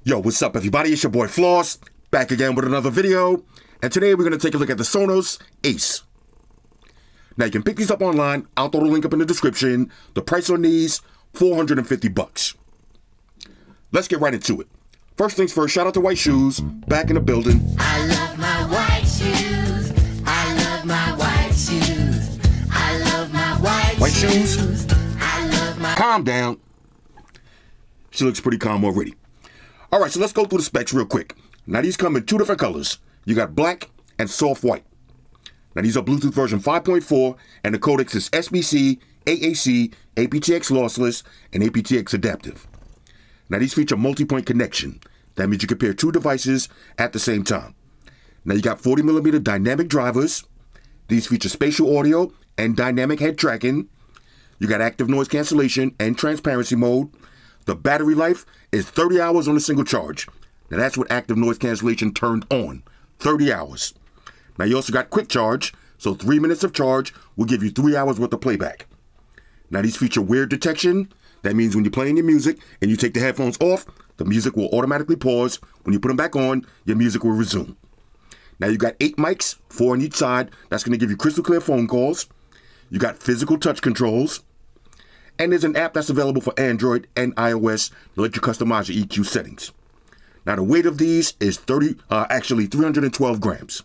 Yo, what's up everybody? It's your boy Floss, back again with another video. And today we're going to take a look at the Sonos Ace. Now you can pick these up online. I'll throw the link up in the description. The price on these, $450. Let's get right into it. First things first, shout out to White Shoes, back in the building. I love my white shoes. I love my white shoes. I love my white shoes. I love my... Calm down. She looks pretty calm already. All right, so let's go through the specs real quick. Now these come in two different colors. You got black and soft white. Now these are Bluetooth version 5.4 and the codecs is SBC, AAC, aptX lossless, and aptX adaptive. Now these feature multi-point connection. That means you can pair two devices at the same time. Now you got 40mm dynamic drivers. These feature spatial audio and dynamic head tracking. You got active noise cancellation and transparency mode. The battery life is 30 hours on a single charge. Now that's with active noise cancellation turned on, 30 hours. Now you also got quick charge, so 3 minutes of charge will give you 3 hours worth of playback. Now these feature wear detection. That means when you're playing your music and you take the headphones off, the music will automatically pause. When you put them back on, your music will resume. Now you got 8 mics, 4 on each side. That's going to give you crystal clear phone calls. You got physical touch controls. And there's an app that's available for Android and iOS to let you customize your EQ settings. Now the weight of these is 312 grams.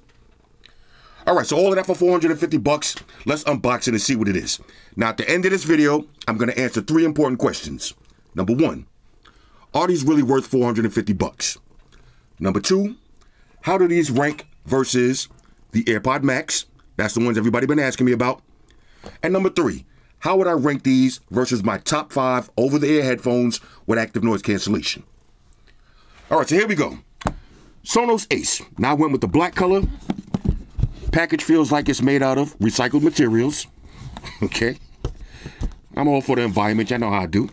All right, so all of that for $450. Let's unbox it and see what it is. Now at the end of this video, I'm going to answer 3 important questions. Number 1, are these really worth $450? Number 2, how do these rank versus the AirPod Max? That's the ones everybody been asking me about. And number 3, how would I rank these versus my top 5 over-the-air headphones with active noise cancellation? All right, so here we go. Sonos Ace. Now I went with the black color. Package feels like it's made out of recycled materials. Okay. I'm all for the environment. Y'all know how I do.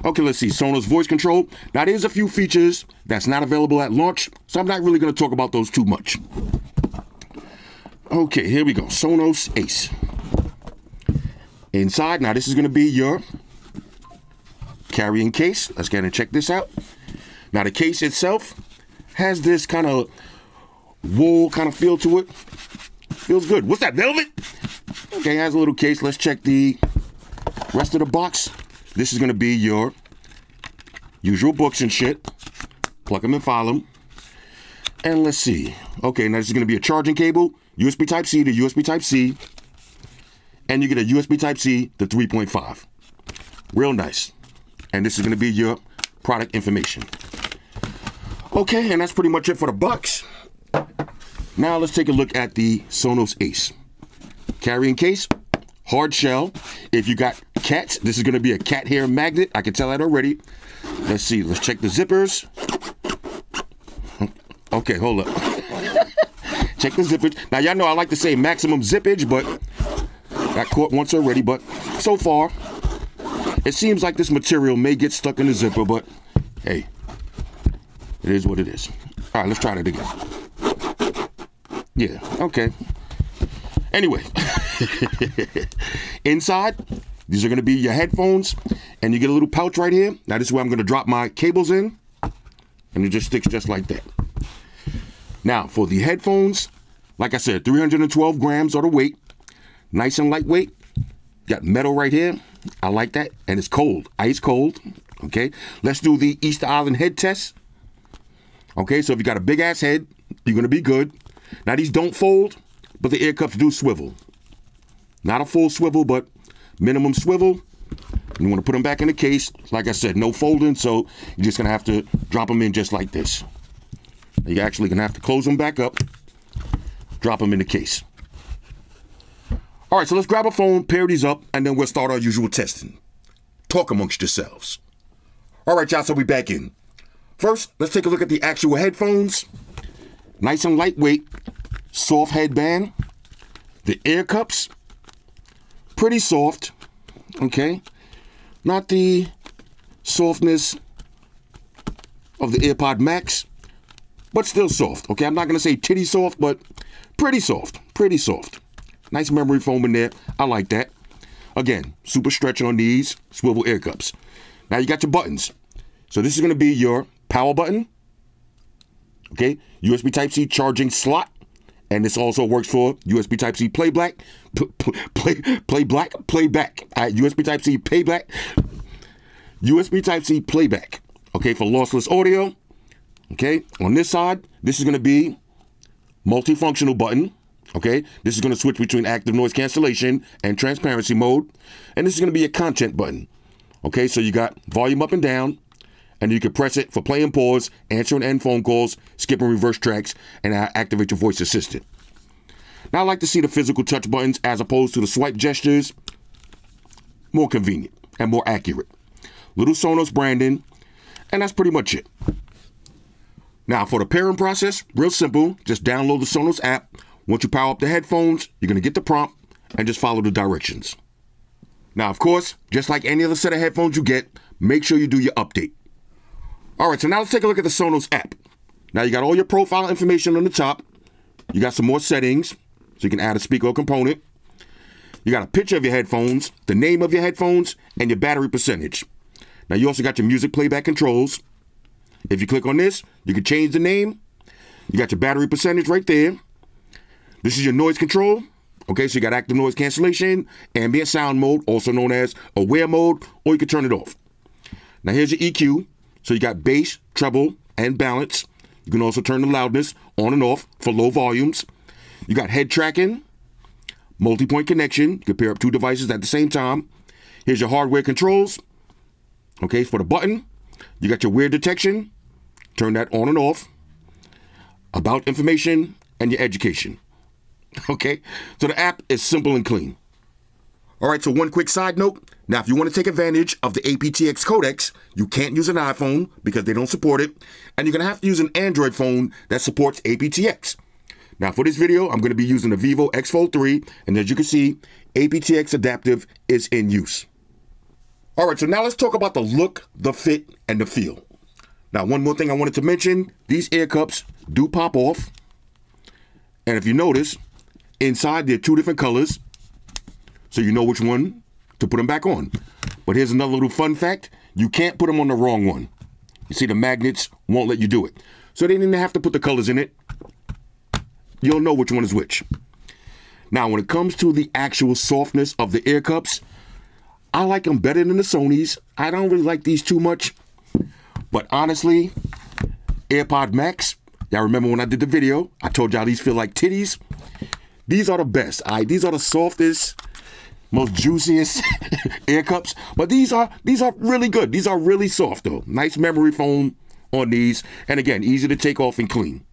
Okay, let's see. Sonos voice control. Now there's a few features that's not available at launch, so I'm not really going to talk about those too much. Okay, here we go. Sonos Ace. Inside, now this is going to be your carrying case. Let's get and check this out. Now the case itself has this kind of wool kind of feel to it. Feels good. What's that, velvet? Okay, has a little case. Let's check the rest of the box. This is going to be your usual books and shit. Plug them and file them. And let's see. Okay, now this is going to be a charging cable, USB Type-C to USB Type-C. And you get a USB Type-C to 3.5. Real nice. And this is going to be your product information. Okay, and that's pretty much it for the box. Now let's take a look at the Sonos Ace. Carrying case, hard shell. If you got cats, this is going to be a cat hair magnet. I can tell that already. Let's see. Let's check the zippers. Okay, hold up. Check the zippage. Now, y'all know I like to say maximum zippage, but got caught once already. But so far, it seems like this material may get stuck in the zipper, but hey, it is what it is. All right, let's try that again. Yeah, okay. Anyway, inside, these are going to be your headphones, and you get a little pouch right here. Now, this is where I'm going to drop my cables in, and it just sticks just like that. Now, for the headphones, like I said, 312 grams are the weight. Nice and lightweight. Got metal right here. I like that, and it's cold, ice cold. Okay, let's do the Easter Island head test. Okay, so if you got a big-ass head, you're going to be good. Now, these don't fold, but the ear cups do swivel. Not a full swivel, but minimum swivel. You want to put them back in the case. Like I said, no folding, so you're just going to have to drop them in just like this. You're actually going to have to close them back up, drop them in the case. All right, so let's grab a phone, pair these up, and then we'll start our usual testing. Talk amongst yourselves. All right, y'all, so we back in. First, let's take a look at the actual headphones. Nice and lightweight, soft headband. The ear cups, pretty soft, okay? Not the softness of the AirPod Max, but still soft, okay? I'm not gonna say titty soft, but pretty soft, pretty soft. Nice memory foam in there, I like that. Again, super stretch on these swivel ear cups. Now you got your buttons. So this is gonna be your power button. Okay, USB Type-C charging slot. And this also works for USB Type-C playback. Playback. USB Type-C playback. USB Type-C playback. Okay, for lossless audio. Okay, on this side, this is going to be multifunctional button. Okay, this is going to switch between active noise cancellation and transparency mode. And this is going to be a content button. Okay, so you got volume up and down, and you can press it for play and pause, answer and end phone calls, skip and reverse tracks, and activate your voice assistant. Now I like to see the physical touch buttons as opposed to the swipe gestures. More convenient and more accurate. Little Sonos branding, and that's pretty much it. Now for the pairing process, real simple. Just download the Sonos app. Once you power up the headphones, you're going to get the prompt and just follow the directions. Now, of course, just like any other set of headphones you get, make sure you do your update. All right, so now let's take a look at the Sonos app. Now you got all your profile information on the top. You got some more settings, so you can add a speaker or component. You got a picture of your headphones, the name of your headphones, and your battery percentage. Now you also got your music playback controls. If you click on this, you can change the name. You got your battery percentage right there. This is your noise control. Okay, so you got active noise cancellation, ambient sound mode, also known as aware mode, or you can turn it off. Now here's your EQ. So you got bass, treble, and balance. You can also turn the loudness on and off for low volumes. You got head tracking, multi-point connection. You can pair up two devices at the same time. Here's your hardware controls. Okay, for the button, you got your wear detection. Turn that on and off. About information and your education. Okay, so the app is simple and clean. All right, so one quick side note. Now, if you want to take advantage of the aptX codecs, you can't use an iPhone because they don't support it, and you're going to have to use an Android phone that supports aptX. Now, for this video, I'm going to be using the Vivo X Fold 3, and as you can see, aptX Adaptive is in use. All right, so now let's talk about the look, the fit, and the feel. Now, one more thing I wanted to mention, these ear cups do pop off, and if you notice, inside they're two different colors, so you know which one to put them back on. But here's another little fun fact. You can't put them on the wrong one. You see, the magnets won't let you do it. So they didn't have to put the colors in it. You'll know which one is which. Now, when it comes to the actual softness of the ear cups, I like them better than the Sonys. I don't really like these too much. But honestly, AirPod Max, y'all remember when I did the video, I told y'all these feel like titties. These are the best. These are the softest, most juiciest ear cups, but these are really good. These are really soft though. Nice memory foam on these, and again, easy to take off and clean.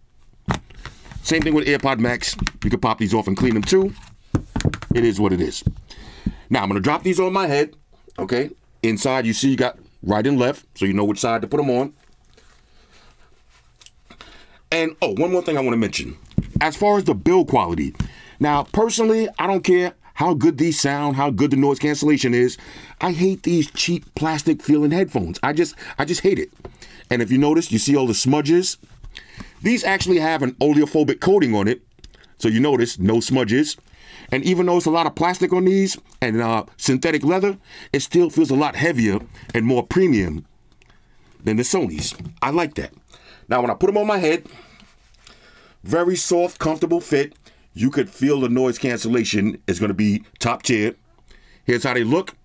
Same thing with AirPod Max. You can pop these off and clean them too. It is what it is. Now I'm gonna drop these on my head. Okay, inside you see you got right and left, so you know which side to put them on. And oh, one more thing I want to mention. As far as the build quality, now personally, I don't care how good these sound, how good the noise cancellation is. I hate these cheap plastic feeling headphones. I just hate it. And if you notice, you see all the smudges. These actually have an oleophobic coating on it. So you notice no smudges. And even though it's a lot of plastic on these and synthetic leather, it still feels a lot heavier and more premium than the Sonys. I like that. Now when I put them on my head, very soft, comfortable fit. You could feel the noise cancellation is going to be top tier. Here's how they look.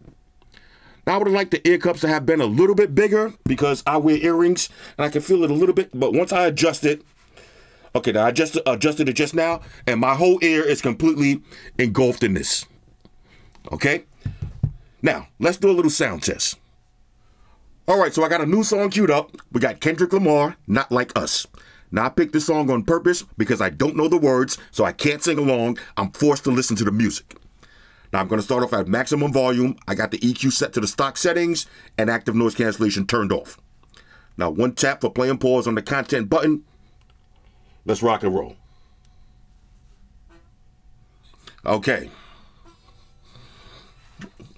Now I would have liked the ear cups to have been a little bit bigger because I wear earrings and I can feel it a little bit. But once I adjust it, okay, now I just adjusted it just now and my whole ear is completely engulfed in this. Okay? Now, let's do a little sound test. All right, so I got a new song queued up. We got Kendrick Lamar, Not Like Us. Now, I picked this song on purpose because I don't know the words, so I can't sing along. I'm forced to listen to the music. Now, I'm going to start off at maximum volume. I got the EQ set to the stock settings and active noise cancellation turned off. Now, one tap for play and pause on the content button. Let's rock and roll. Okay.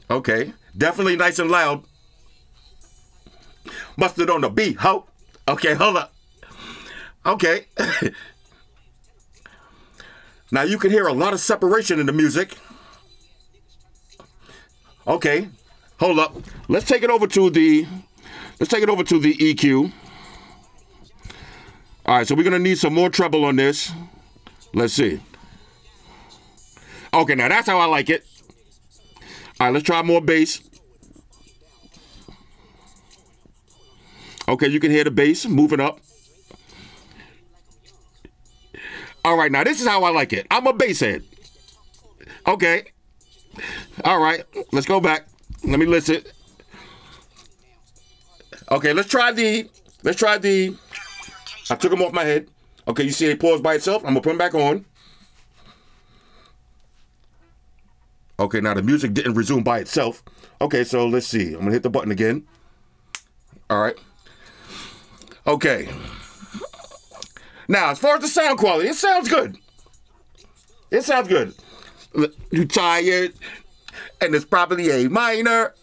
Okay. Definitely nice and loud. Mustard on the beat, ho. Okay, hold up. Okay. Now you can hear a lot of separation in the music. Okay, hold up. Let's take it over to the EQ. All right, so we're going to need some more treble on this. Let's see. Okay, now that's how I like it. All right, let's try more bass. Okay, you can hear the bass moving up. All right, now this is how I like it. I'm a bass head. Okay. All right, let's go back. Let me listen. Okay, let's try the, I took them off my head. Okay, you see it paused by itself. I'm gonna put them back on. Okay, now the music didn't resume by itself. Okay, so let's see. I'm gonna hit the button again. All right. Okay. Now, as far as the sound quality, it sounds good. It sounds good. You tired, and it's probably a minor.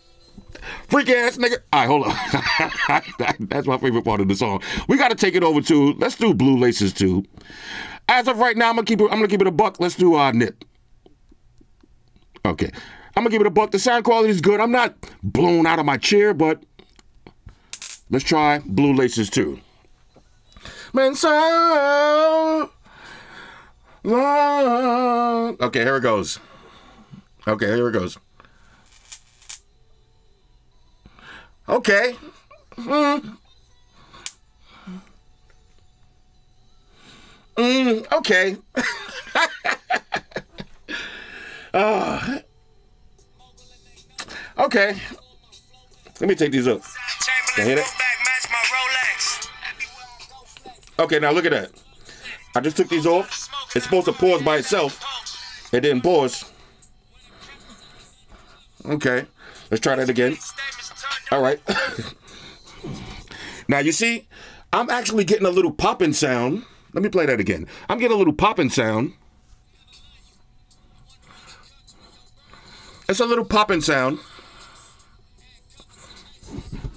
Freak ass nigga. All right, hold on. That's my favorite part of the song. We got to take it over to, let's do Blue Laces too. As of right now, I'm gonna keep it a buck. Let's do Nip. Okay, I'm gonna give it a buck. The sound quality is good. I'm not blown out of my chair, but let's try Blue Laces too. Man, so long. Okay, here it goes. Okay, here it goes. Okay. Okay. Okay. Let me take these up. Can you hear that? Okay, now look at that. I just took these off. It's supposed to pause by itself. It didn't pause. Okay. Let's try that again. All right. Now, you see, I'm actually getting a little popping sound. Let me play that again. I'm getting a little popping sound. It's a little popping sound.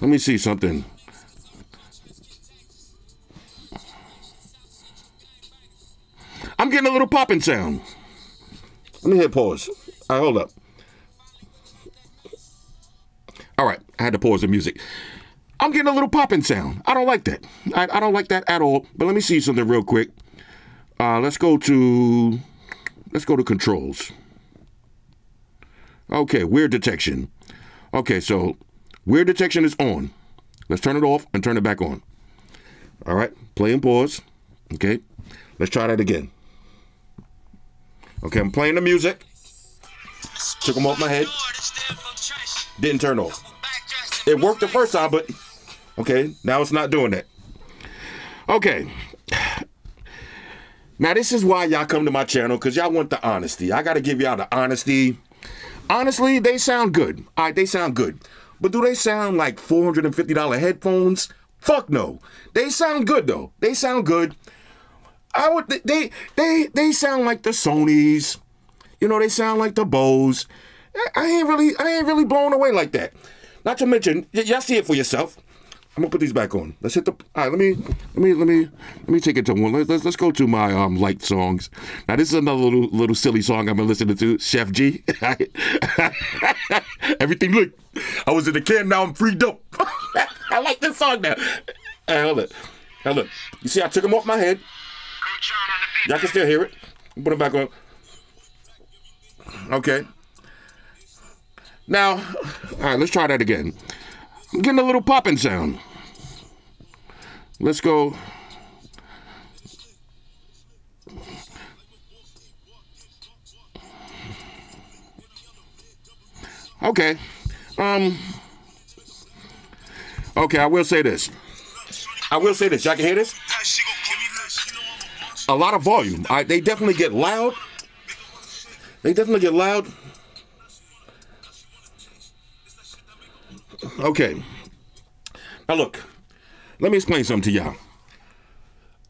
Let me see something. I'm getting a little popping sound. Let me hit pause. All right, hold up. All right, I had to pause the music. I'm getting a little popping sound. I don't like that. I don't like that at all. But let me see something real quick. Let's go to controls. Okay, weird detection. Okay, so weird detection is on. Let's turn it off and turn it back on. All right, play and pause. Okay, let's try that again. Okay, I'm playing the music. Took them off my head. Didn't turn off. It worked the first time, but okay, now it's not doing that. Okay. Now this is why y'all come to my channel, because y'all want the honesty. I got to give y'all the honesty. Honestly, they sound good. All right, they sound good. But do they sound like $450 headphones? Fuck no. They sound good though. They sound good. They sound like the Sonys. You know, they sound like the Bose. I ain't really blown away like that. Not to mention, y'all see it for yourself. I'm gonna put these back on. Let's hit the. All right, let me take it to one. Let's go to my light songs. Now this is another little silly song I've been listening to. Chef G. Everything look. I was in the can, now I'm freed up. I like this song now. Hey, hold it. Now look. You see, I took them off my head. Y'all can still hear it. Put it back on. Okay. Now, all right, let's try that again. I'm getting a little popping sound. Let's go. Okay. Okay, I will say this. Y'all can hear this? A lot of volume. They definitely get loud. Okay. Now look, let me explain something to y'all.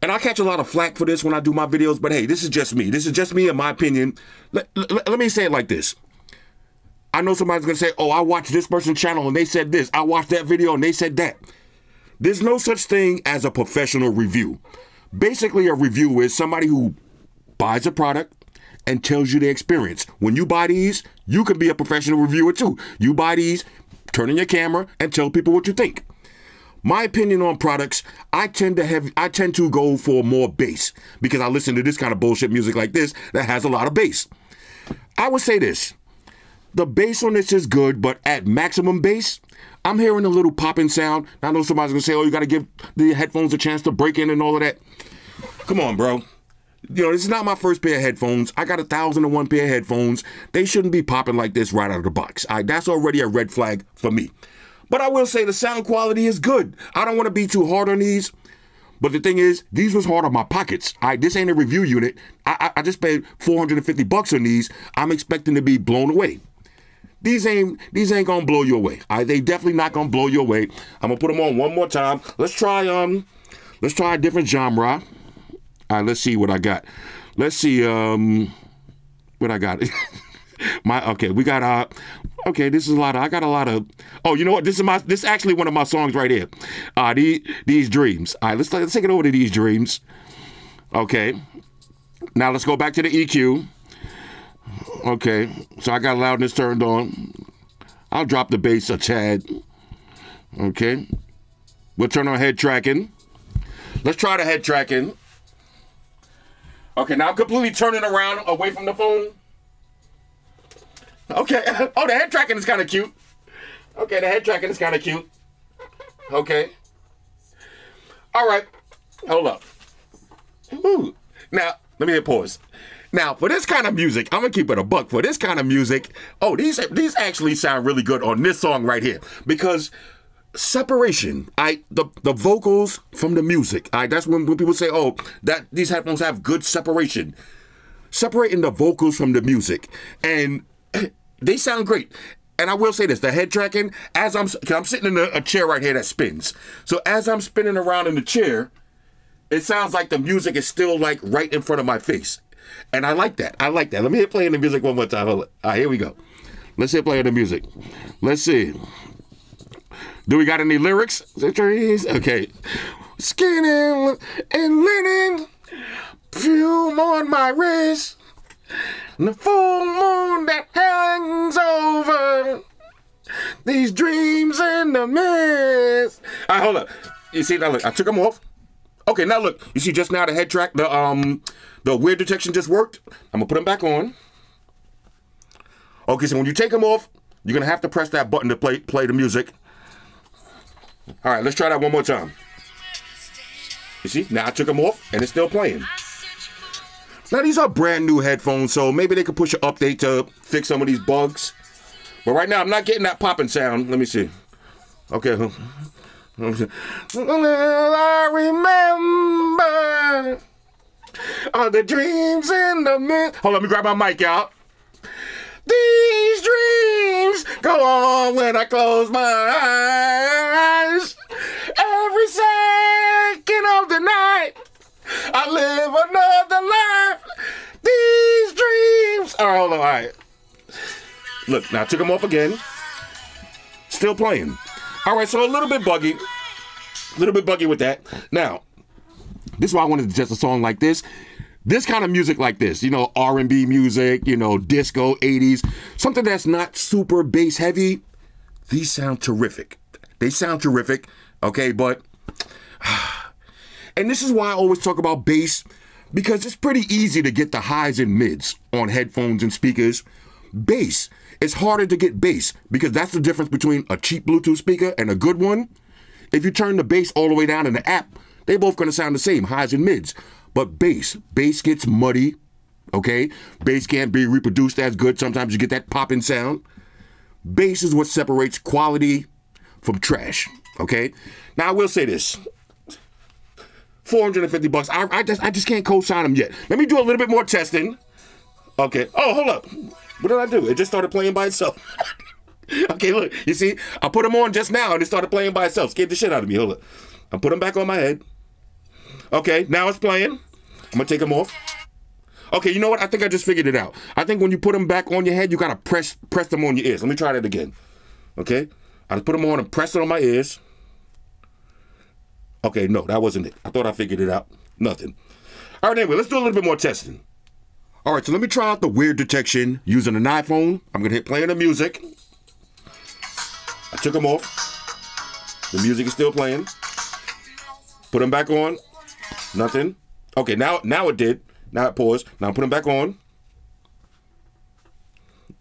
And I catch a lot of flack for this when I do my videos, but hey, this is just me. This is just me in my opinion. Let me say it like this. I know somebody's going to say, oh, I watched this person's channel and they said this. I watched that video and they said that. There's no such thing as a professional review. Basically, a review is somebody who buys a product and tells you their experience. When you buy these, you can be a professional reviewer too. You buy these, turn on your camera, and tell people what you think. My opinion on products, I tend to go for more bass because I listen to this kind of bullshit music like this that has a lot of bass. I would say this. The bass on this is good, but at maximum bass, I'm hearing a little popping sound. I know somebody's going to say, oh, you got to give the headphones a chance to break in and all of that. Come on, bro. You know, this is not my first pair of headphones. I got 1,001 pair of headphones. They shouldn't be popping like this right out of the box. That's already a red flag for me. But I will say the sound quality is good. I don't want to be too hard on these. But the thing is, these was hard on my pockets. This ain't a review unit. I just paid $450 on these. I'm expecting to be blown away. These ain't gonna blow you away. They definitely not gonna blow you away. I'm gonna put them on one more time. Let's try a different genre. All right, let's see what I got. Let's see what I got. We got okay, this is a lot of, I got a lot of, oh, you know what? This is actually one of my songs right here. These Dreams. All right, let's take it over to These Dreams. Okay. Now let's go back to the EQ. Okay, so I got loudness turned on. I'll drop the bass a tad. Okay. We'll turn on head tracking. Let's try the head tracking. Okay, now I'm completely turning around away from the phone. Okay. Oh, the head tracking is kind of cute. Okay, the head tracking is kind of cute. Okay. All right. Hold up. Ooh. Now, let me hit pause. Now, for this kind of music, I'm going to keep it a buck. For this kind of music, oh, these actually sound really good on this song right here. Because separation, the vocals from the music, that's when people say, oh, that these headphones have good separation. Separating the vocals from the music. And they sound great. And I will say this, the head tracking, cause I'm sitting in a chair right here that spins. So as I'm spinning around in the chair, it sounds like the music is still like right in front of my face. And I like that. I like that. Let me hit play in the music one more time. Hold on. All right, here we go. Let's hit play in the music. Let's see. Do we got any lyrics? Okay. Skin and linen, perfume on my wrist, and the full moon that hangs over these dreams in the mist. All right, hold up. You see, now look, I took them off. Okay, now look, you see just now the head track, the weird detection just worked. I'm gonna put them back on. Okay, so when you take them off, you're gonna have to press that button to play the music. All right, let's try that one more time. You see, now I took them off and it's still playing. Now these are brand new headphones, so maybe they could push an update to fix some of these bugs. But right now, I'm not getting that popping sound. Let me see. Okay. I remember all the dreams in the mist. Hold on, let me grab my mic out. These dreams go on when I close my eyes. Every second of the night, I live another life. These dreams. All right, hold on. All right. Look, now I took them off again. Still playing. All right, so a little bit buggy. A little bit buggy with that. Now, this is why I wanted to test a song like this. This kind of music like this, you know, R&B music, you know, disco, 80s, something that's not super bass heavy. These sound terrific. They sound terrific, okay, but, and this is why I always talk about bass, because it's pretty easy to get the highs and mids on headphones and speakers. Bass, it's harder to get bass, because that's the difference between a cheap Bluetooth speaker and a good one. If you turn the bass all the way down in the app, they both gonna sound the same, highs and mids. But bass gets muddy, okay? Bass can't be reproduced as good. Sometimes you get that popping sound. Bass is what separates quality from trash, okay? Now I will say this. $450. I just can't co-sign them yet. Let me do a little bit more testing. Okay. Oh, hold up. What did I do? It just started playing by itself. Okay, look. You see? I put them on just now and it started playing by itself. Scared the shit out of me. Hold up. I put them back on my head. Okay, now it's playing. I'm gonna take them off. Okay, you know what? I think I just figured it out. I think when you put them back on your head, you gotta press them on your ears. Let me try that again. Okay? I just put them on and press it on my ears. Okay, no, that wasn't it. I thought I figured it out. Nothing. All right, anyway, let's do a little bit more testing. All right, so let me try out the weird detection using an iPhone. I'm gonna hit play on the music. I took them off. The music is still playing. Put them back on. Nothing. Okay, now it did. Now it paused. Now put them back on.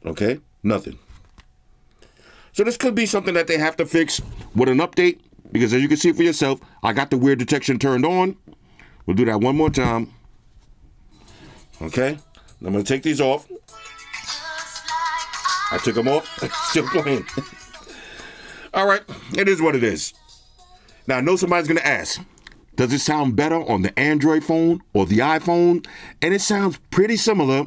Okay, nothing. So this could be something that they have to fix with an update, because as you can see for yourself, I got the weird detection turned on. We'll do that one more time. Okay, I'm gonna take these off. I took them off. Still playing. All right, it is what it is. Now I know somebody's gonna ask, does it sound better on the Android phone or the iPhone? And it sounds pretty similar,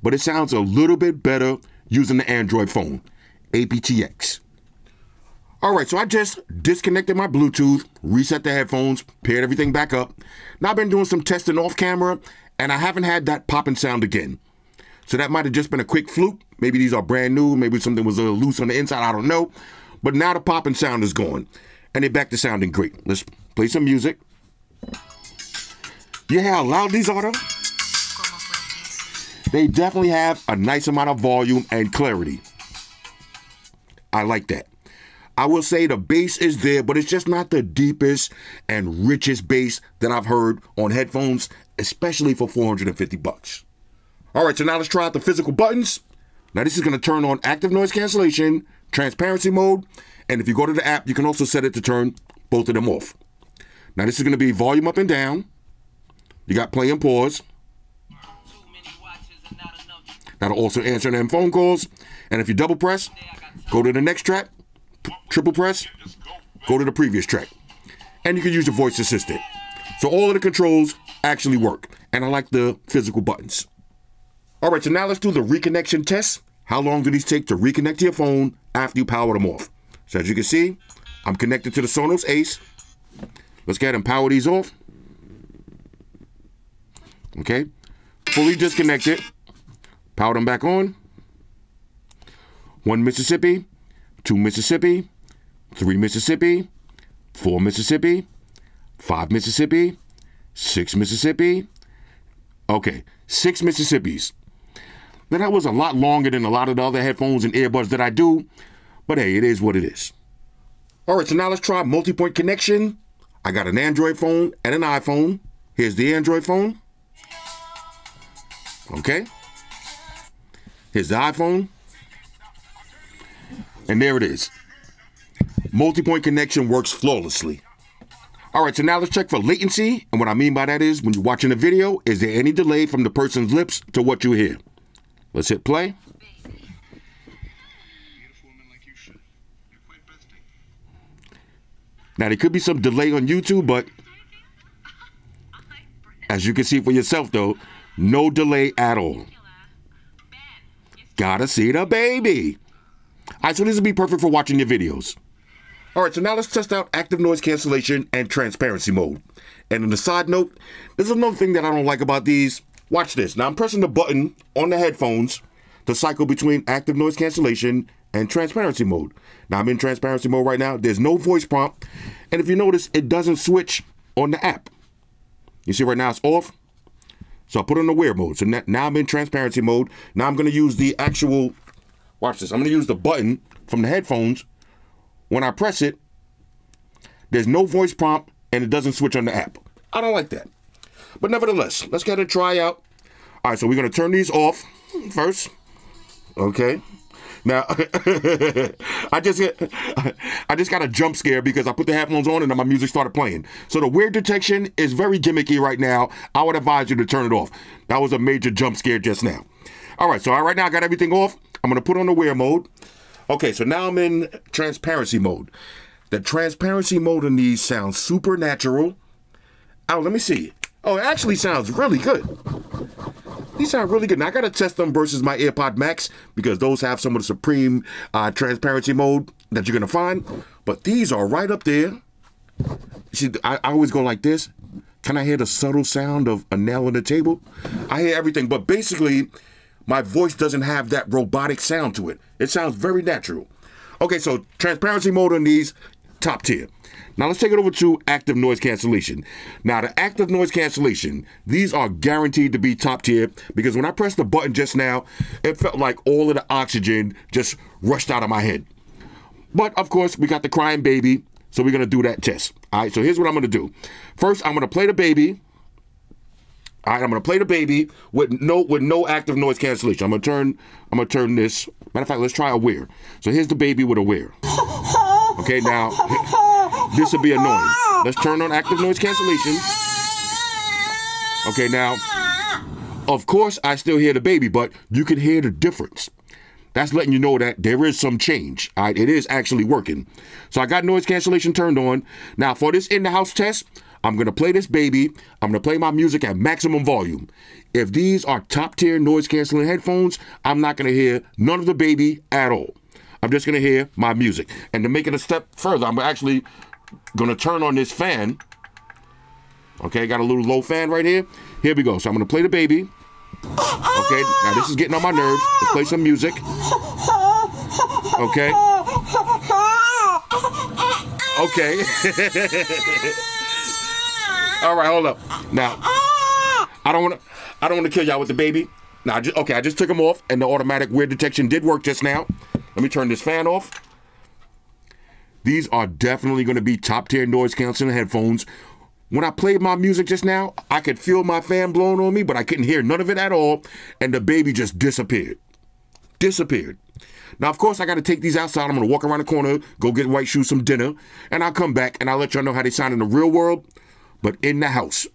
but it sounds a little bit better using the Android phone. aptX. All right, so I just disconnected my Bluetooth, reset the headphones, paired everything back up. Now I've been doing some testing off camera, and I haven't had that popping sound again. So that might have just been a quick fluke. Maybe these are brand new. Maybe something was a little loose on the inside. I don't know. But now the popping sound is gone, and they're back to sounding great. Let's play some music. You hear how loud these are, though? They definitely have a nice amount of volume and clarity. I like that. I will say the bass is there, but it's just not the deepest and richest bass that I've heard on headphones, especially for $450. All right, so now let's try out the physical buttons. Now this is going to turn on active noise cancellation, transparency mode, and if you go to the app, you can also set it to turn both of them off. Now this is going to be volume up and down. You got play and pause. That'll also answer them phone calls. And if you double press, go to the next track. Triple press, go to the previous track. And you can use your voice assistant. So all of the controls actually work. And I like the physical buttons. All right, so now let's do the reconnection test. How long do these take to reconnect to your phone after you power them off? So as you can see, I'm connected to the Sonos Ace. Let's go ahead and power these off. Okay, fully disconnected. Power them back on. 1 Mississippi. 2 Mississippi, 3 Mississippi, 4 Mississippi, 5 Mississippi, 6 Mississippi. Okay, 6 Mississippis. Now that was a lot longer than a lot of the other headphones and earbuds that I do, but hey, it is what it is. All right, so now let's try multi-point connection. I got an Android phone and an iPhone. Here's the Android phone. Okay. Here's the iPhone. And there it is. Multi-point connection works flawlessly. All right, so now let's check for latency. And what I mean by that is when you're watching a video, is there any delay from the person's lips to what you hear? Let's hit play. Now, there could be some delay on YouTube, but as you can see for yourself, though, no delay at all. Gotta see the baby. All right, so this will be perfect for watching your videos. All right, so now let's test out active noise cancellation and transparency mode. And on a side note, there's another thing that I don't like about these. Watch this. Now I'm pressing the button on the headphones to cycle between active noise cancellation and transparency mode. Now I'm in transparency mode right now. There's no voice prompt. And if you notice, it doesn't switch on the app. You see right now it's off. So I put it on the weird mode. So now I'm in transparency mode. Now I'm going to use the actual... Watch this. I'm going to use the button from the headphones. When I press it, there's no voice prompt and it doesn't switch on the app. I don't like that. But nevertheless, let's go ahead and try out. All right, so we're going to turn these off first. Okay. Now, I just got a jump scare because I put the headphones on and then my music started playing. So the weird detection is very gimmicky right now. I would advise you to turn it off. That was a major jump scare just now. All right, so right now I got everything off. I'm going to put on the wear mode. Okay, so now I'm in transparency mode. The transparency mode in these sounds super natural. Oh, let me see. Oh, it actually sounds really good. These sound really good. Now, I got to test them versus my AirPod Max because those have some of the supreme transparency mode that you're going to find. But these are right up there. See, I always go like this. Can I hear the subtle sound of a nail on the table? I hear everything, but basically... my voice doesn't have that robotic sound to it. It sounds very natural. Okay, so transparency mode on these, top tier. Now let's take it over to active noise cancellation. Now the active noise cancellation, these are guaranteed to be top tier because when I pressed the button just now, it felt like all of the oxygen just rushed out of my head. But of course, we got the crying baby, So we're going to do that test. All right, so here's what I'm going to do. First, I'm going to play the baby. All right, I'm going to play the baby with no active noise cancellation. I'm going to turn this. Matter of fact, let's try a wear. So here's the baby with a wear. Okay, now this will be annoying. Let's turn on active noise cancellation. Okay, now, of course, I still hear the baby, but you can hear the difference. That's letting you know that there is some change. All right, it is actually working. So I got noise cancellation turned on. Now for this in-the-house test, I'm going to play this baby. I'm going to play my music at maximum volume. If these are top-tier noise-canceling headphones, I'm not going to hear none of the baby at all. I'm just going to hear my music. And to make it a step further, I'm actually going to turn on this fan. Okay, got a little low fan right here. Here we go. So I'm going to play the baby. Okay, now this is getting on my nerves. Let's play some music. Okay. Okay. All right, hold up. Now, I don't want to kill y'all with the baby. Now, I just took them off, and the automatic wear detection did work just now. Let me turn this fan off. These are definitely going to be top-tier noise-canceling headphones. When I played my music just now, I could feel my fan blowing on me, but I couldn't hear none of it at all, and the baby just disappeared. Disappeared. Now, of course, I got to take these outside. I'm going to walk around the corner, go get White Shoes some dinner, and I'll come back, and I'll let y'all know how they sound in the real world. But in the house,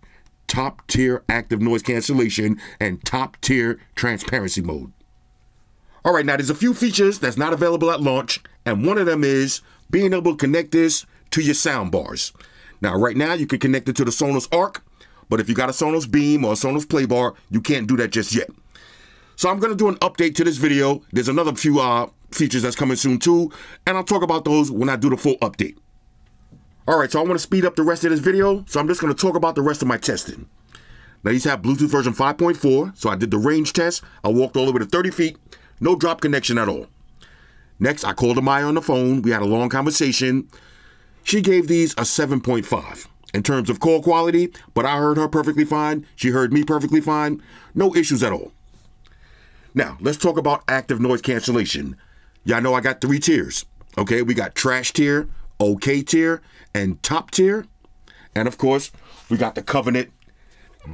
top-tier active noise cancellation and top-tier transparency mode. All right, now there's a few features that's not available at launch, and one of them is being able to connect this to your sound bars. Now, right now, you can connect it to the Sonos Arc, but if you got a Sonos Beam or a Sonos Play Bar, you can't do that just yet. So I'm going to do an update to this video. There's another few features that's coming soon too, and I'll talk about those when I do the full update. All right, so I want to speed up the rest of this video, so I'm just going to talk about the rest of my testing. Now, these have Bluetooth version 5.4, so I did the range test. I walked all the way to 30 feet, no drop connection at all. Next, I called Amaya on the phone. We had a long conversation. She gave these a 7.5 in terms of call quality, but I heard her perfectly fine. She heard me perfectly fine. No issues at all. Now, let's talk about active noise cancellation. Y'all know I got 3 tiers. Okay, we got trash tier, okay tier, and top tier. And of course, we got the Covenant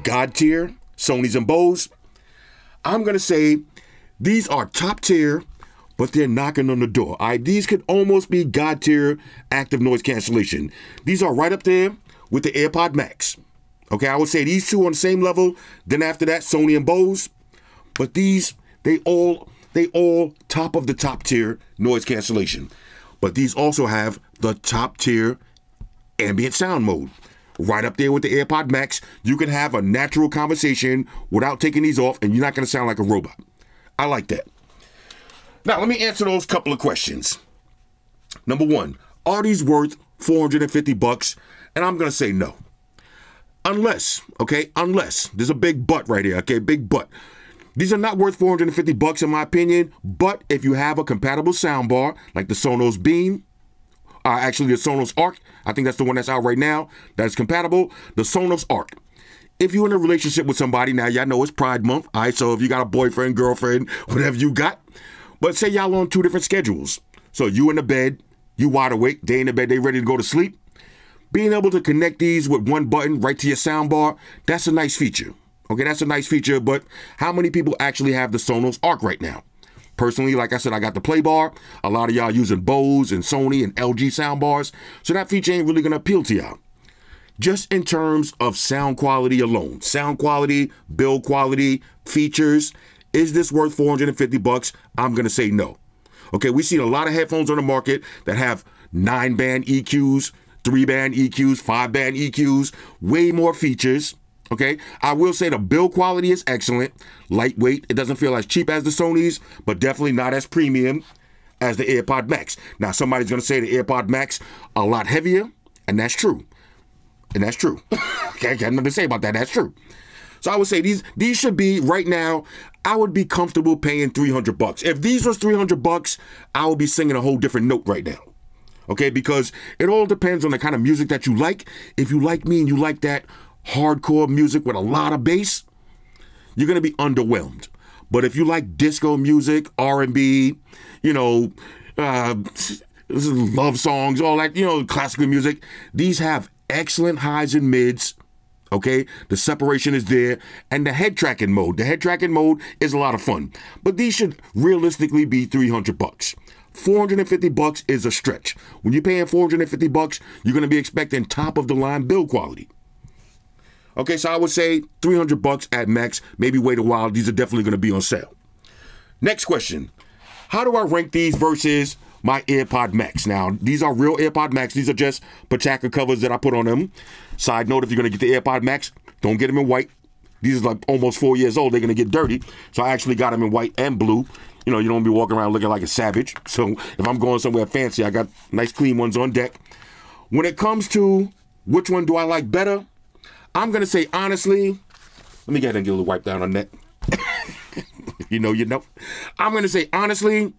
God tier, Sonys and Bose. I'm going to say these are top tier, but they're knocking on the door. These could almost be God tier active noise cancellation. These are right up there with the AirPod Max. Okay, I would say these two on the same level. Then after that, Sony and Bose. But these, they all top of the top tier noise cancellation. But these also have the top tier ambient sound mode. Right up there with the AirPod Max, you can have a natural conversation without taking these off, and you're not going to sound like a robot. I like that. Now, let me answer those couple of questions. Number one, are these worth $450? And I'm going to say no. Unless, there's a big but right here, okay, big but. These are not worth $450 in my opinion, but if you have a compatible soundbar, like the Sonos Beam, actually the Sonos Arc, I think that's the one that's out right now, that's compatible, the Sonos Arc. If you're in a relationship with somebody, now y'all know it's Pride Month, all right, so if you got a boyfriend, girlfriend, whatever you got, but say y'all on 2 different schedules. So you in the bed, you wide awake, they in the bed, they ready to go to sleep. Being able to connect these with one button right to your soundbar, that's a nice feature. Okay, that's a nice feature, but how many people actually have the Sonos Arc right now? Personally, like I said, I got the Play Bar. A lot of y'all using Bose and Sony and LG soundbars, so that feature ain't really gonna appeal to y'all. Just in terms of sound quality alone, sound quality, build quality, features, is this worth $450? I'm gonna say no. Okay, we've seen a lot of headphones on the market that have 9-band EQs, 3-band EQs, 5-band EQs, way more features. Okay, I will say the build quality is excellent, lightweight. It doesn't feel as cheap as the Sonys, but definitely not as premium as the AirPod Max. Now, somebody's going to say the AirPod Max a lot heavier, and that's true. And that's true. Okay, I got nothing to say about that. That's true. So I would say these should be, right now, I would be comfortable paying $300. If these was $300, I would be singing a whole different note right now. Okay, because it all depends on the kind of music that you like. If you like me and you like that hardcore music with a lot of bass, you're going to be underwhelmed. But if you like disco music, R&B, this is love songs, all that, you know, classical music. These have excellent highs and mids. Okay, the separation is there, and the head tracking mode. The head tracking mode is a lot of fun, but these should realistically be $300. $450 is a stretch. When you're paying $450, you're going to be expecting top of the line build quality. Okay, so I would say $300 at max. Maybe wait a while. These are definitely going to be on sale. Next question: how do I rank these versus my AirPod Max? Now, these are real AirPod Max. These are just Pachaka covers that I put on them. Side note, if you're going to get the AirPod Max, don't get them in white. These are like almost 4 years old. They're going to get dirty. So I actually got them in white and blue. You know, you don't be walking around looking like a savage. So if I'm going somewhere fancy, I got nice clean ones on deck. When it comes to which one do I like better, I'm going to say honestly, let me get ahead and get a little wipe down on that. you know. I'm going to say honestly,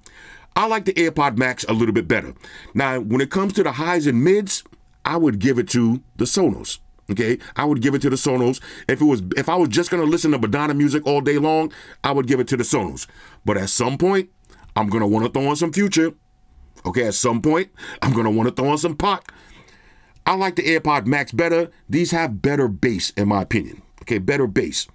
I like the AirPod Max a little bit better. Now, when it comes to the highs and mids, I would give it to the Sonos. Okay, I would give it to the Sonos. If I was just gonna listen to Madonna music all day long, I would give it to the Sonos. But at some point, I'm gonna want to throw on some Future. Okay, at some point, I'm gonna want to throw on some Pac. I like the AirPod Max better. These have better bass, in my opinion. Okay, better bass.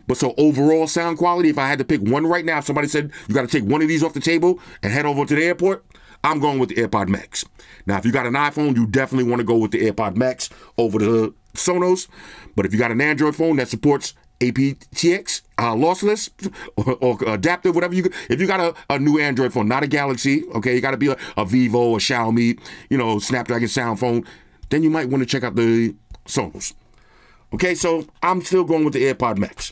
But so overall sound quality, if I had to pick one right now, if somebody said you got to take one of these off the table and head over to the airport, I'm going with the AirPod Max. Now, if you got an iPhone, you definitely want to go with the AirPod Max over the Sonos. But if you got an Android phone that supports aptX, lossless, or adaptive, whatever if you got a new Android phone, not a Galaxy, okay, you got to be a Vivo, a Xiaomi, you know, Snapdragon sound phone, then you might want to check out the Sonos. Okay, so I'm still going with the AirPod Max.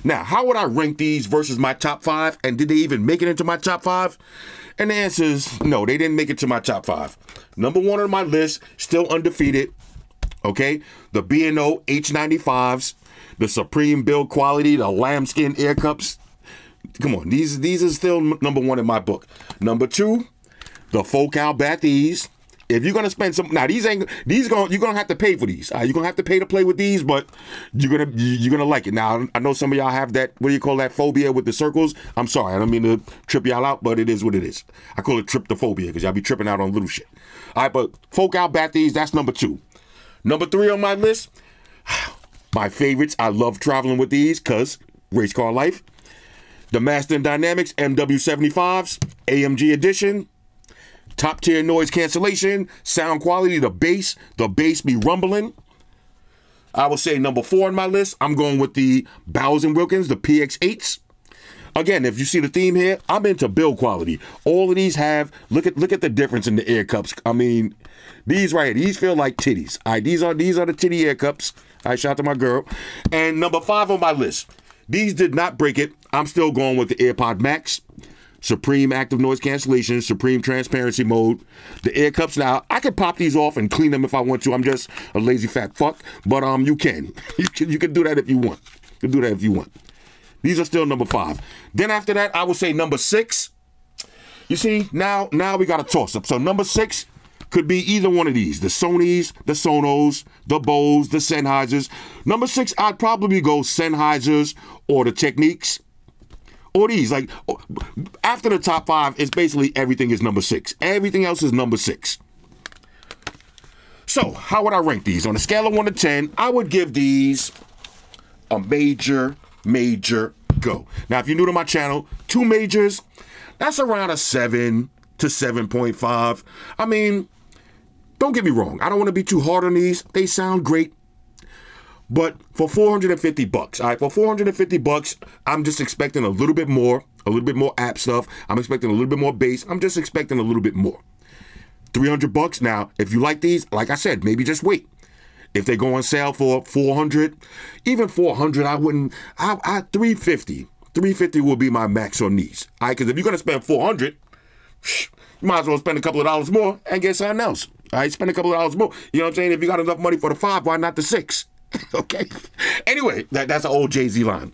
Now, how would I rank these versus my top 5? And did they even make it into my top 5? And the answer is no, they didn't make it to my top 5. Number 1 on my list, still undefeated, okay? The B&O H95s, the Supreme build quality, the lambskin ear cups. Come on, these are still number 1 in my book. Number 2, the Focal Bathese. If you're gonna spend some, now you're gonna have to pay for these. You're gonna have to pay to play with these, but you're gonna like it. Now I know some of y'all have that, what do you call that, phobia with the circles? I'm sorry, I don't mean to trip y'all out, but it is what it is. I call it triptophobia because y'all be tripping out on little shit. All right, but Focal Bathese, that's number 2. Number 3 on my list, my favorites. I love traveling with these because race car life. The Master & Dynamics MW75s, AMG edition. Top tier noise cancellation, sound quality, the bass be rumbling. I would say number 4 on my list, I'm going with the Bowers & Wilkins, the PX8s. Again, if you see the theme here, I'm into build quality. All of these have, look at the difference in the ear cups. I mean, these right here, these feel like titties. All right, these are the titty ear cups. All right, shout out to my girl. And number 5 on my list, these did not break it. I'm still going with the AirPod Max. Supreme active noise cancellation, Supreme transparency mode. The ear cups, now I can pop these off and clean them if I want to. I'm just a lazy fat fuck, but you can do that if you want. You can do that if you want. These are still number 5. Then after that, I would say number 6. You see, now we got a toss up. So number 6 could be either one of these: the Sonys, the Sonos, the Bose, the Sennheisers. Number 6, I'd probably go Sennheisers or the Techniques. Or these, like, after the top 5, it's basically everything is number 6. Everything else is number 6. So, how would I rank these? On a scale of 1 to 10, I would give these a major go. Now, if you're new to my channel, 2 majors, that's around a 7 to 7.5. I mean, don't get me wrong. I don't want to be too hard on these. They sound great. But for $450, all right, for $450, I'm just expecting a little bit more app stuff. I'm expecting a little bit more bass. I'm just expecting a little bit more. $300 now. If you like these, like I said, maybe just wait. If they go on sale for $400, even $400, I wouldn't. I $350. $350 will be my max on these. All right, because if you're gonna spend $400, you might as well spend a couple of dollars more and get something else. All right, spend a couple of dollars more. You know what I'm saying? If you got enough money for the 5, why not the 6? Okay. Anyway, that's an old Jay-Z line.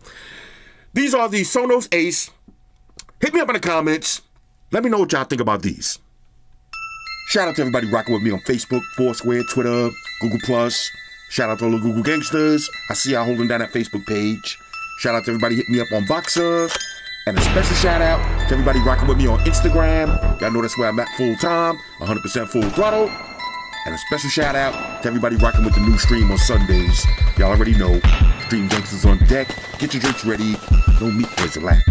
These are the Sonos Ace. Hit me up in the comments. Let me know what y'all think about these. Shout out to everybody rocking with me on Facebook, Foursquare, Twitter, Google+. Shout out to all the Google gangsters. I see y'all holding down that Facebook page. Shout out to everybody hitting me up on Voxer. And a special shout out to everybody rocking with me on Instagram. Y'all know that's where I'm at full time, 100% full throttle. And a special shout out to everybody rocking with the new stream on Sundays. Y'all already know, Stream Gangsters on deck. Get your drinks ready. No meat boys allowed.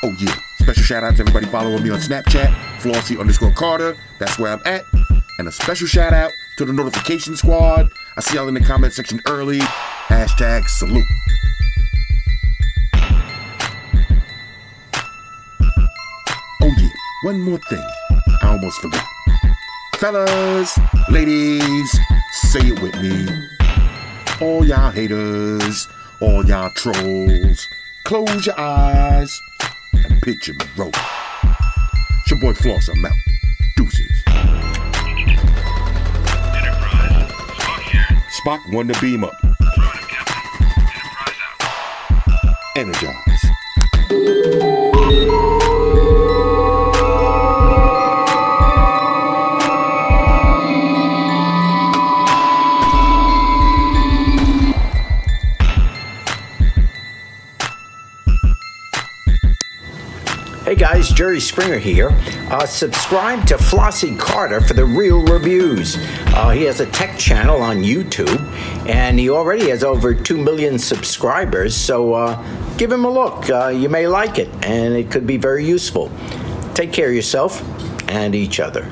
Oh yeah, special shout out to everybody following me on Snapchat, Flossy_Carter. That's where I'm at. And a special shout out to the notification squad. I see y'all in the comment section early. Hashtag salute. Oh yeah, one more thing. I almost forgot. Fellas, ladies, say it with me. All y'all haters, all y'all trolls, close your eyes and picture me roll. It's your boy Floss, I'm out. Deuces. Enterprise, Spock here. Spock won the beam up. Ronan, Captain. Enterprise out. Energize. Hey guys, Jerry Springer here. Subscribe to Flossy Carter for the real reviews. He has a tech channel on YouTube, and he already has over 2 million subscribers, so give him a look. You may like it, and it could be very useful. Take care of yourself and each other.